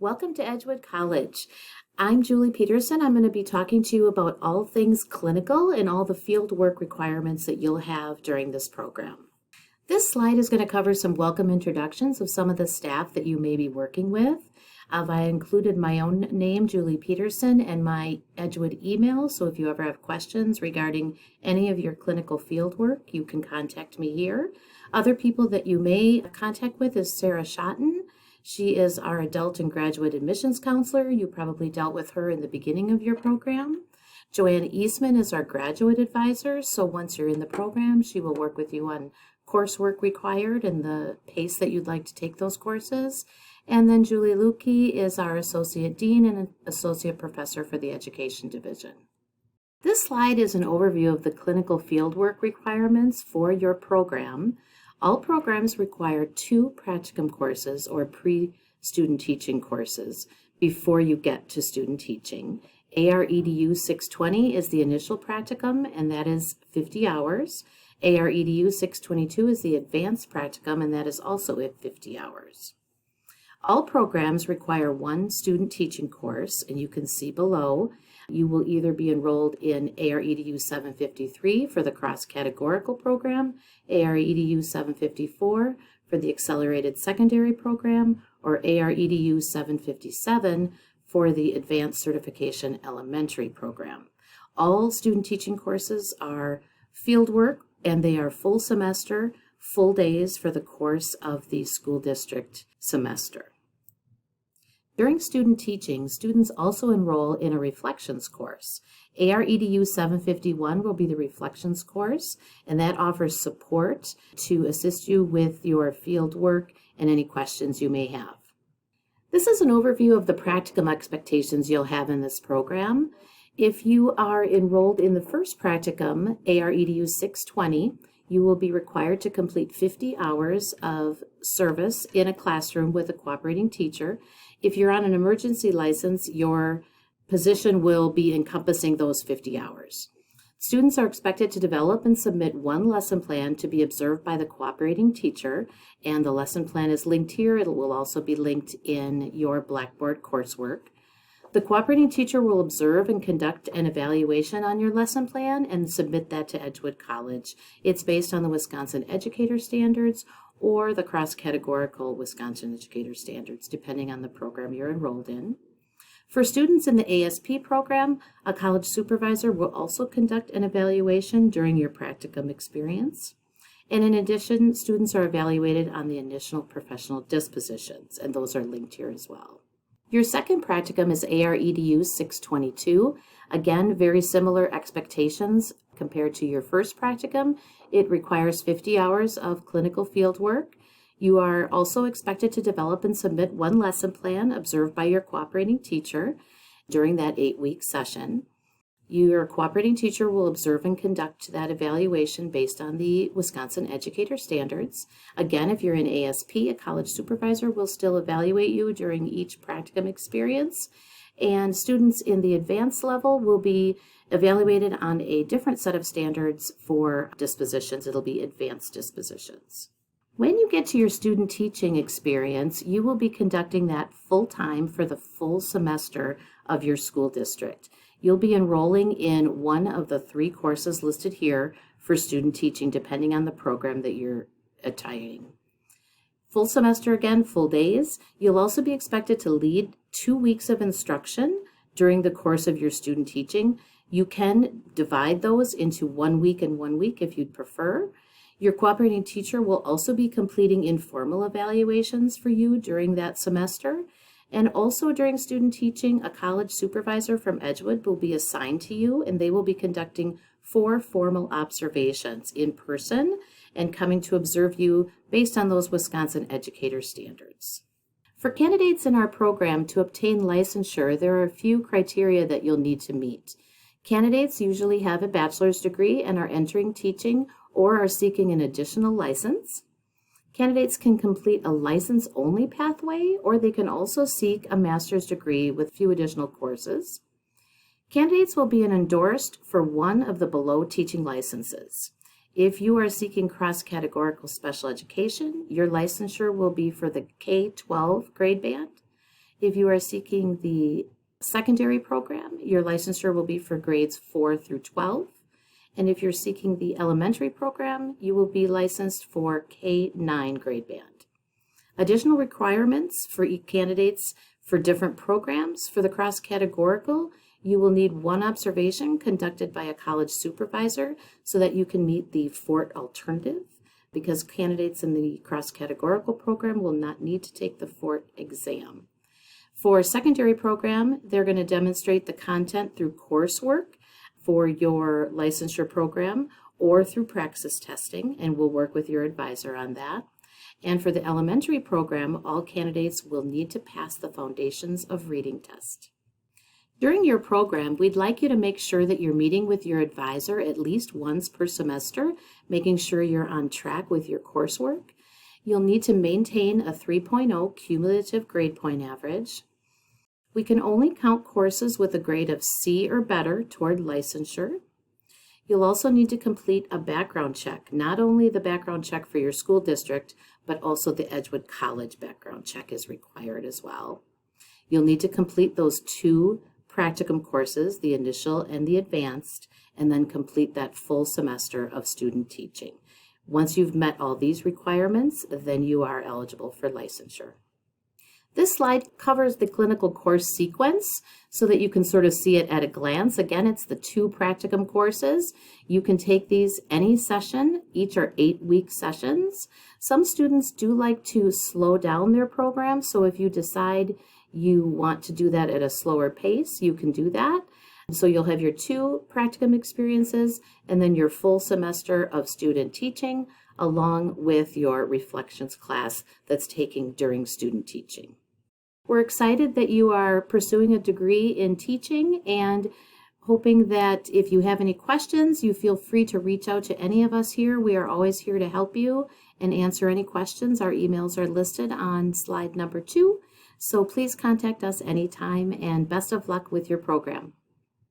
Welcome to Edgewood College. I'm Julie Peterson. I'm going to be talking to you about all things clinical and all the field work requirements that you'll have during this program. This slide is going to cover some welcome introductions of some of the staff that you may be working with. I included my own name, Julie Peterson, and my Edgewood email, so if you ever have questions regarding any of your clinical field work, you can contact me here. Other people that you may contact with is Sarah Schotten. She is our adult and graduate admissions counselor. You probably dealt with her in the beginning of your program. Joanne Eastman is our graduate advisor, so once you're in the program, she will work with you on coursework required and the pace that you'd like to take those courses. And then Julie Lukey is our associate dean and an associate professor for the education division. This slide is an overview of the clinical fieldwork requirements for your program. All programs require 2 practicum courses or pre-student teaching courses before you get to student teaching. AREDU 620 is the initial practicum, and that is 50 hours. AREDU 622 is the advanced practicum, and that is also at 50 hours. All programs require 1 student teaching course, and you can see below, you will either be enrolled in AREDU 753 for the cross-categorical program, AREDU 754 for the accelerated secondary program, or AREDU 757 for the advanced certification elementary program. All student teaching courses are fieldwork, and they are full semester, full days for the course of the school district semester. During student teaching, students also enroll in a reflections course. AREDU 751 will be the reflections course, and that offers support to assist you with your field work and any questions you may have. This is an overview of the practicum expectations you'll have in this program. If you are enrolled in the first practicum, AREDU 620, you will be required to complete 50 hours of service in a classroom with a cooperating teacher. If you're on an emergency license, your position will be encompassing those 50 hours. Students are expected to develop and submit 1 lesson plan to be observed by the cooperating teacher, and the lesson plan is linked here. It will also be linked in your Blackboard coursework. The cooperating teacher will observe and conduct an evaluation on your lesson plan and submit that to Edgewood College. It's based on the Wisconsin Educator Standards or the cross-categorical Wisconsin Educator Standards, depending on the program you're enrolled in. For students in the ASP program, a college supervisor will also conduct an evaluation during your practicum experience. And in addition, students are evaluated on the initial professional dispositions, and those are linked here as well. Your second practicum is AREDU 622. Again, very similar expectations compared to your first practicum. It requires 50 hours of clinical field work. You are also expected to develop and submit 1 lesson plan observed by your cooperating teacher during that 8-week session. Your cooperating teacher will observe and conduct that evaluation based on the Wisconsin Educator Standards. Again, if you're in ASP, a college supervisor will still evaluate you during each practicum experience. And students in the advanced level will be evaluated on a different set of standards for dispositions. It'll be advanced dispositions. When you get to your student teaching experience, you will be conducting that full-time for the full semester of your school district. You'll be enrolling in one of the 3 courses listed here for student teaching, depending on the program that you're attending. Full semester again, full days. You'll also be expected to lead 2 weeks of instruction during the course of your student teaching. You can divide those into 1 week and 1 week if you'd prefer. Your cooperating teacher will also be completing informal evaluations for you during that semester. And also during student teaching, a college supervisor from Edgewood will be assigned to you, and they will be conducting 4 formal observations in person and coming to observe you based on those Wisconsin Educator Standards. For candidates in our program to obtain licensure, there are a few criteria that you'll need to meet. Candidates usually have a bachelor's degree and are entering teaching or are seeking an additional license. Candidates can complete a license-only pathway, or they can also seek a master's degree with a few additional courses. Candidates will be endorsed for one of the below teaching licenses. If you are seeking cross-categorical special education, your licensure will be for the K-12 grade band. If you are seeking the secondary program, your licensure will be for grades 4 through 12. And if you're seeking the elementary program, you will be licensed for K-9 grade band. Additional requirements for candidates for different programs. For the cross-categorical, you will need one observation conducted by a college supervisor so that you can meet the FORT alternative, because candidates in the cross-categorical program will not need to take the FORT exam. For secondary program, they're going to demonstrate the content through coursework for your licensure program or through praxis testing, and we'll work with your advisor on that. And for the elementary program, all candidates will need to pass the Foundations of Reading test. During your program, we'd like you to make sure that you're meeting with your advisor at least once per semester, making sure you're on track with your coursework. You'll need to maintain a 3.0 cumulative grade point average. We can only count courses with a grade of C or better toward licensure. You'll also need to complete a background check, not only the background check for your school district, but also the Edgewood College background check is required as well. You'll need to complete those 2 practicum courses, the initial and the advanced, and then complete that full semester of student teaching. Once you've met all these requirements, then you are eligible for licensure. This slide covers the clinical course sequence so that you can sort of see it at a glance. Again, it's the 2 practicum courses. You can take these any session. Each are 8-week sessions. Some students do like to slow down their program, so if you decide you want to do that at a slower pace, you can do that. So you'll have your 2 practicum experiences and then your full semester of student teaching along with your reflections class that's taking during student teaching. We're excited that you are pursuing a degree in teaching and hoping that if you have any questions, you feel free to reach out to any of us here. We are always here to help you and answer any questions. Our emails are listed on slide number 2. So please contact us anytime, and best of luck with your program.